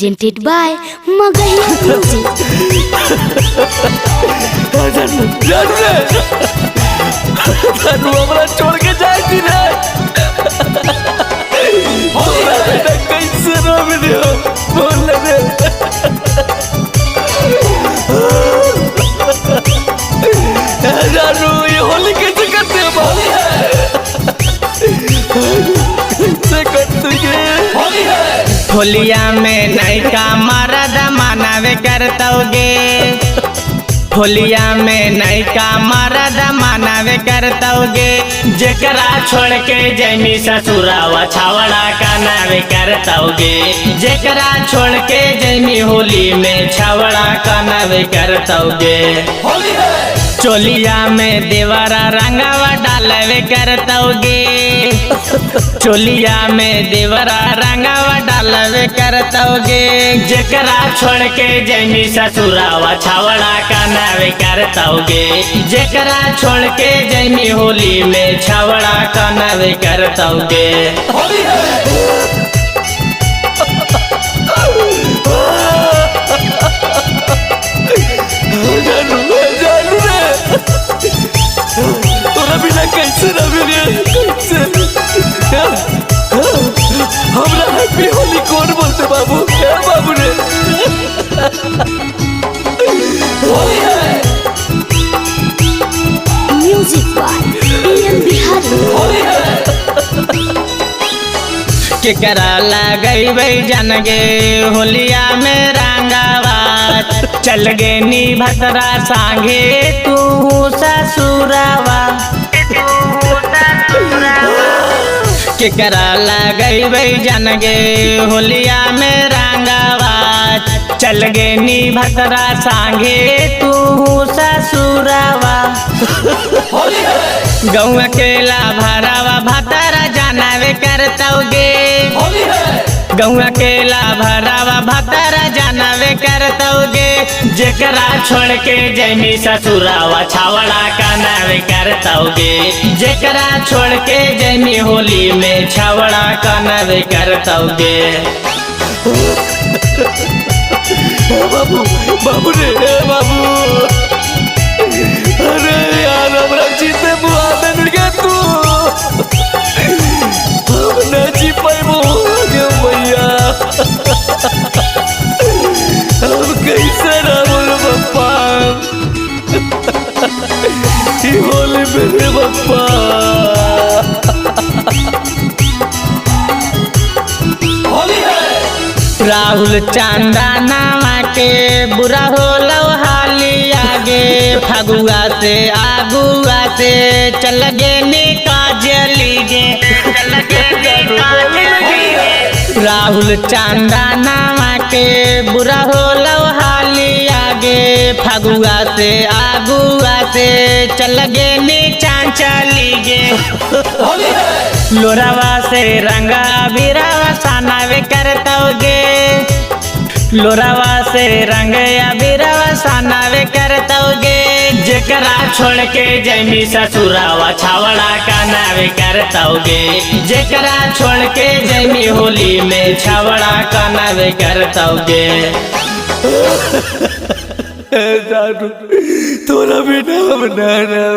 Presented by Magahi Music. छोड़ के जाती रे कैसे रो वीडियो बोल रे जानू ये होली कैसे करते हो होली है कैसे करते हैं होली है होलिया में नैका मरद मनावे करतोगे होलिया में नैका मरद मनावे करतोगे जेकरा छोड़ के जैमी ससुरावा छावड़ा कनावे करतोगे जेकरा छोड़ के जैमी होली में छावड़ा कनावे करतोगे होली है चोलिया में देवरा रंगावा डालवे करतोगे चोलिया में देवरा रंगावा डालवे करतोगे जेकरा छोड़ के जैमी ससुरावा छावड़ा कनावे करतोगे जेकरा छोड़ के जैमी होली में छावड़ा कनावे करतोगे होली है तोरा बिना कैसे रह कैसे हमरा हैप्पी होली कौन बोलते बाबू क्या बाबू रे होली है Music by Ian Bihari. Holi है केकरा लगैबै जनगे होलिया में रंगावा चल गे नी भतरा सांगे तू ससुरावा केकरा लगैबै जनगे होलिया में रंगावा चल गे नी भतरा सांगे तू ससुरावा होली है गौआ केला भरावा भतरा जानवे करतोगे होली है गौआ केला भरावा भतरा जानवे करतोगे जेकरा छोड़ के जैमी ससुरावा छावड़ा कनावे करतोगे जेकरा छोड़ के जैमी होली में छावड़ा कनावे करतोगे बाबू बाबू रे बाबू अरे यार हमरा जीते बुआ दे के तू हम न जी पाइबो गे भैया हम कैसे रहल बप्पा ई होली मेरे बप्पा होली है राहुल चांदनावा के बुरा होलो हाली आगे फगुआ से आगुआ से चल गे निकाजली गे चल गे राहुल चांदनावा के बुरा होलो हाली आगे फगुआ से आगुआ से चल गे नीचान चली गे होली है लोरावा से रंगा बिरावा सानावे करतोगे लोरावा से रंग बिरावा सानावे करतोगे जेकरा छोड़ के जैमी ससुरावा छावड़ा कनावे करतोगे जेकरा छोड़ के जैमी होली में छावड़ा कनावे करतोगे तोरा बिना हम ना रह